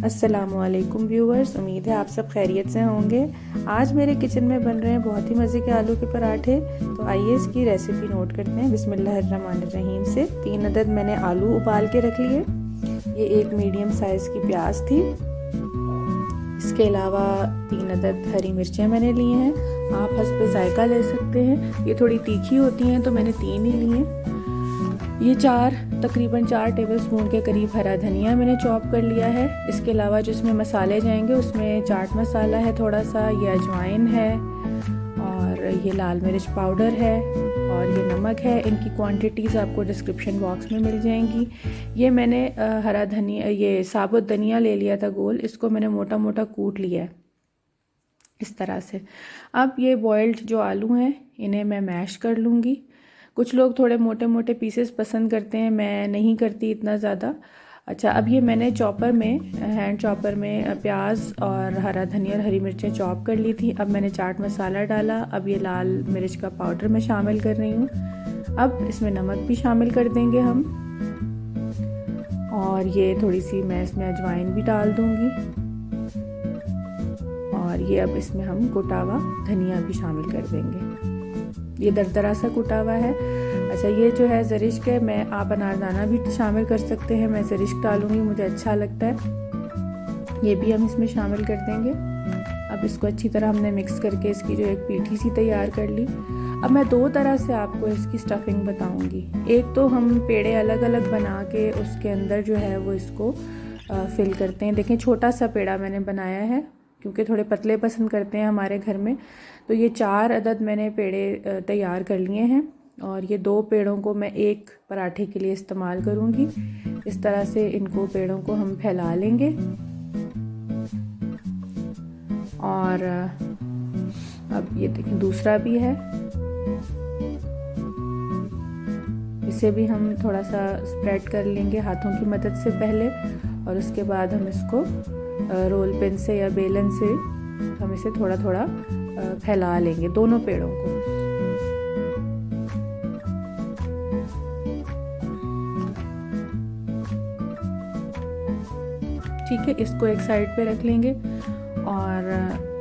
अस्सलामुअलैकुम व्यूवर्स, उम्मीद है आप सब खैरियत से होंगे। आज मेरे किचन में बन रहे हैं बहुत ही मज़े के आलू के पराठे। तो आइए इसकी रेसिपी नोट करते हैं। बिस्मिल्लाहिर्रहमानिर्रहीम से 3 अदद मैंने आलू उबाल के रख लिए। ये एक मीडियम साइज़ की प्याज थी। इसके अलावा 3 अदद हरी मिर्चें मैंने ली हैं। आप हस्ब जायका ले सकते हैं, ये थोड़ी तीखी होती हैं तो मैंने 3 ही ली हैं। ये तकरीबन 4 टेबलस्पून के करीब हरा धनिया मैंने चॉप कर लिया है। इसके अलावा जिसमें मसाले जाएंगे उसमें चाट मसाला है थोड़ा सा, ये अजवाइन है और ये लाल मिर्च पाउडर है और ये नमक है। इनकी क्वांटिटीज़ आपको डिस्क्रिप्शन बॉक्स में मिल जाएंगी। ये मैंने हरा धनिया, ये साबुत धनिया ले लिया था गोल, इसको मैंने मोटा मोटा कूट लिया है इस तरह से। अब ये बॉइल्ड जो आलू हैं इन्हें मैं मैश कर लूँगी। कुछ लोग थोड़े मोटे मोटे पीसेस पसंद करते हैं, मैं नहीं करती इतना ज़्यादा। अच्छा, अब ये मैंने हैंड चॉपर में प्याज और हरा धनिया और हरी मिर्चें चॉप कर ली थी। अब मैंने चाट मसाला डाला। अब ये लाल मिर्च का पाउडर मैं शामिल कर रही हूँ। अब इसमें नमक भी शामिल कर देंगे हम, और ये थोड़ी सी मैं इसमें अजवाइन भी डाल दूँगी। और ये अब इसमें हम कुटा हुआ धनिया भी शामिल कर देंगे। ये दरदरा सा कुटा हुआ है। अच्छा, ये जो है ज़रिश्क है, आप अनारदाना भी शामिल कर सकते हैं। मैं ज़रिश्क डालूंगी, मुझे अच्छा लगता है। ये भी हम इसमें शामिल कर देंगे। अब इसको अच्छी तरह हमने मिक्स करके इसकी जो एक पीठी सी तैयार कर ली। अब मैं 2 तरह से आपको इसकी स्टफिंग बताऊंगी। एक तो हम पेड़े अलग अलग बना के उसके अंदर जो है वो इसको फिल करते हैं। देखें, छोटा सा पेड़ा मैंने बनाया है क्योंकि थोड़े पतले पसंद करते हैं हमारे घर में। तो ये 4 अदद मैंने पेड़े तैयार कर लिए हैं और ये 2 पेड़ों को मैं एक पराठे के लिए इस्तेमाल करूँगी। इस तरह से इनको पेड़ों को हम फैला लेंगे। और अब ये देखें, दूसरा भी है, इसे भी हम थोड़ा सा स्प्रेड कर लेंगे हाथों की मदद से पहले, और उसके बाद हम इसको रोल पिन से या बेलन से हम इसे थोड़ा थोड़ा फैला लेंगे दोनों पेड़ों को। ठीक है, इसको एक साइड पे रख लेंगे और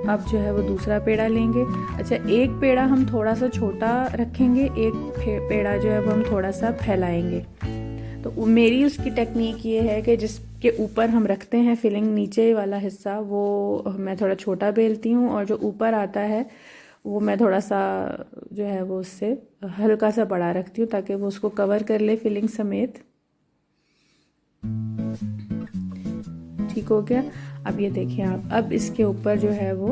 अब जो है वो दूसरा पेड़ा लेंगे। अच्छा, एक पेड़ा हम थोड़ा सा छोटा रखेंगे, एक पेड़ा जो है वो हम थोड़ा सा फैलाएंगे। तो मेरी उसकी टेक्निक ये है कि जिसके ऊपर हम रखते हैं फिलिंग, नीचे वाला हिस्सा, वो मैं थोड़ा छोटा बेलती हूँ और जो ऊपर आता है वो मैं थोड़ा सा जो है वो उससे हल्का सा बड़ा रखती हूँ ताकि वो उसको कवर कर ले फिलिंग समेत। ठीक हो गया। अब ये देखिए आप, अब इसके ऊपर जो है वो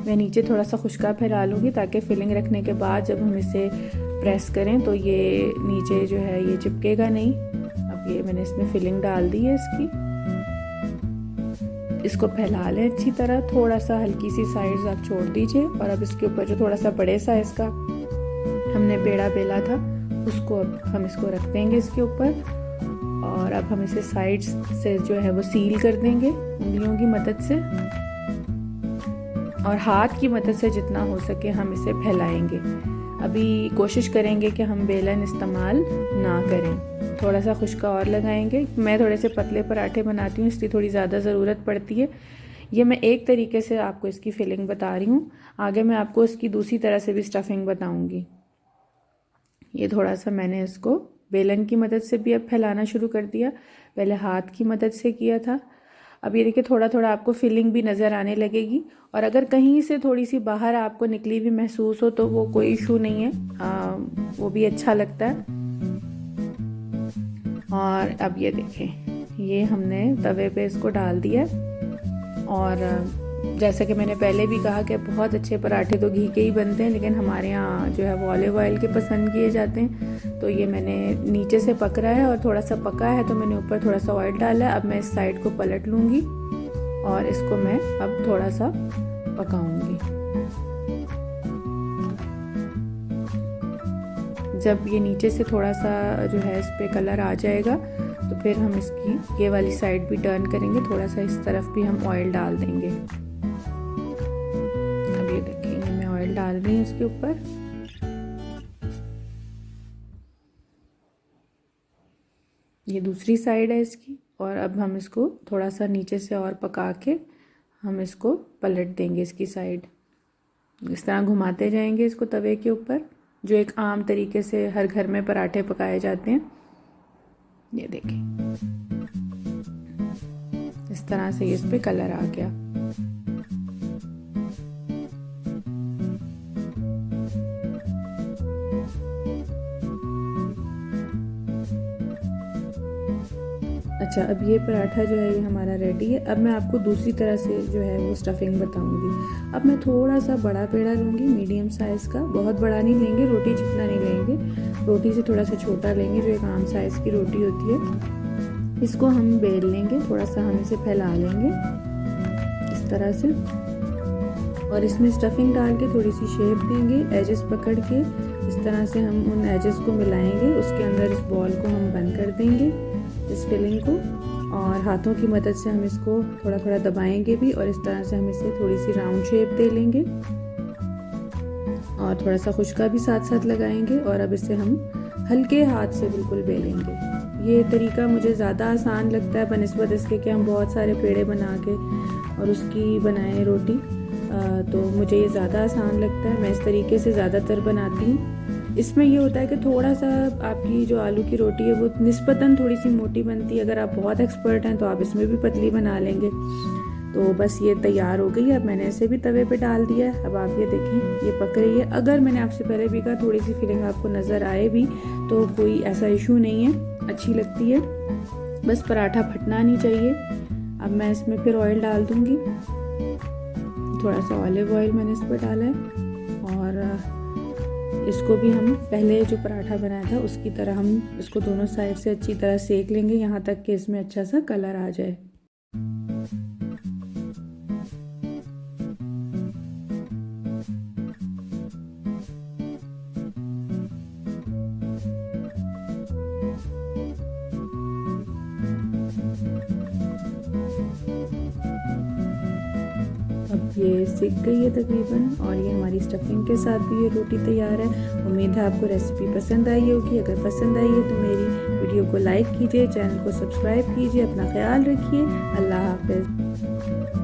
मैं नीचे थोड़ा सा खुशका फैला लूँगी ताकि फिलिंग रखने के बाद जब हम इसे प्रेस करें तो ये नीचे जो है ये चिपकेगा नहीं। अब ये मैंने इसमें फिलिंग डाल दी है इसकी। इसको फैला लें अच्छी तरह, थोड़ा सा हल्की सी साइड्स आप छोड़ दीजिए। और अब इसके ऊपर जो थोड़ा सा बड़े साइज का हमने पेड़ा बेला था उसको अब हम इसको रख देंगे इसके ऊपर। और अब हम इसे साइड्स से जो है वो सील कर देंगे उंगलियों की मदद से, और हाथ की मदद से जितना हो सके हम इसे फैलाएंगे। अभी कोशिश करेंगे कि हम बेलन इस्तेमाल ना करें, थोड़ा सा खुशका और लगाएंगे। मैं थोड़े से पतले पराठे बनाती हूँ इसलिए थोड़ी ज़्यादा ज़रूरत पड़ती है। ये मैं एक तरीके से आपको इसकी फिलिंग बता रही हूँ, आगे मैं आपको इसकी दूसरी तरह से भी स्टफिंग बताऊँगी। ये थोड़ा सा मैंने इसको बेलन की मदद से भी अब फैलाना शुरू कर दिया, पहले हाथ की मदद से किया था। अब ये देखिए, थोड़ा थोड़ा आपको फिलिंग भी नज़र आने लगेगी। और अगर कहीं से थोड़ी सी बाहर आपको निकली हुई महसूस हो तो वो कोई इशू नहीं है, वो भी अच्छा लगता है। और अब ये देखें, ये हमने तवे पे इसको डाल दिया। और जैसा कि मैंने पहले भी कहा कि बहुत अच्छे पराठे तो घी के ही बनते हैं, लेकिन हमारे यहाँ जो है वो ऑलिव ऑयल के पसंद किए जाते हैं। तो ये मैंने नीचे से पक रहा है और थोड़ा सा पका है तो मैंने ऊपर थोड़ा सा ऑयल डाला है। अब मैं इस साइड को पलट लूँगी और इसको मैं अब थोड़ा सा पकाऊंगी। जब ये नीचे से थोड़ा सा जो है इस पे कलर आ जाएगा तो फिर हम इसकी ये वाली साइड भी टर्न करेंगे, थोड़ा सा इस तरफ भी हम ऑयल डाल देंगे। अब ये देखेंगे, मैं ऑयल डाल रही हूँ इसके ऊपर। ये दूसरी साइड है इसकी। और अब हम इसको थोड़ा सा नीचे से और पका के हम इसको पलट देंगे इसकी साइड। इस तरह घुमाते जाएंगे इसको तवे के ऊपर, जो एक आम तरीके से हर घर में पराठे पकाए जाते हैं। ये देखें, इस तरह से इस पे कलर आ गया। अच्छा, अब ये पराठा जो है ये हमारा रेडी है। अब मैं आपको दूसरी तरह से जो है वो स्टफिंग बताऊंगी। अब मैं थोड़ा सा बड़ा पेड़ा लूँगी, मीडियम साइज़ का, बहुत बड़ा नहीं लेंगे, रोटी जितना नहीं लेंगे, रोटी से थोड़ा सा छोटा लेंगे, जो एक आम साइज़ की रोटी होती है। इसको हम बेल लेंगे, थोड़ा सा हम इसे फैला लेंगे इस तरह से, और इसमें स्टफिंग डाल के थोड़ी सी शेप देंगे, एजेस पकड़ के इस तरह से हम उन एजेस को मिलाएंगे। उसके अंदर इस बॉल को हम बंद कर देंगे, इस फिलिंग को, और हाथों की मदद से हम इसको थोड़ा थोड़ा दबाएंगे भी, और इस तरह से हम इसे थोड़ी सी राउंड शेप दे लेंगे और थोड़ा सा खुशका भी साथ साथ लगाएंगे। और अब इसे हम हल्के हाथ से बिल्कुल बेलेंगे। ये तरीका मुझे ज़्यादा आसान लगता है बनिस्बत इसके कि हम बहुत सारे पेड़े बना के और उसकी बनाएं रोटी, तो मुझे ये ज़्यादा आसान लगता है। मैं इस तरीके से ज़्यादातर बनाती हूँ। इसमें ये होता है कि थोड़ा सा आपकी जो आलू की रोटी है वो निस्बतन थोड़ी सी मोटी बनती है। अगर आप बहुत एक्सपर्ट हैं तो आप इसमें भी पतली बना लेंगे। तो बस ये तैयार हो गई। अब मैंने इसे भी तवे पे डाल दिया है। अब आप ये देखें, ये पक रही है। अगर मैंने आपसे पहले भी कहा थोड़ी सी फिलिंग आपको नज़र आए भी तो कोई ऐसा इशू नहीं है, अच्छी लगती है, बस पराठा फटना नहीं चाहिए। अब मैं इसमें फिर ऑयल डाल दूँगी, थोड़ा सा ऑलिव ऑयल मैंने इस पर डाला है, और इसको भी हम पहले जो पराठा बनाया था उसकी तरह हम इसको दोनों साइड से अच्छी तरह सेक लेंगे, यहाँ तक कि इसमें अच्छा सा कलर आ जाए। अब ये सिक गई है तकरीबन, और ये हमारी स्टफिंग के साथ भी ये रोटी तैयार है। उम्मीद है आपको रेसिपी पसंद आई होगी। अगर पसंद आई है तो मेरी वीडियो को लाइक कीजिए, चैनल को सब्सक्राइब कीजिए, अपना ख्याल रखिए। अल्लाह हाफ़िज़।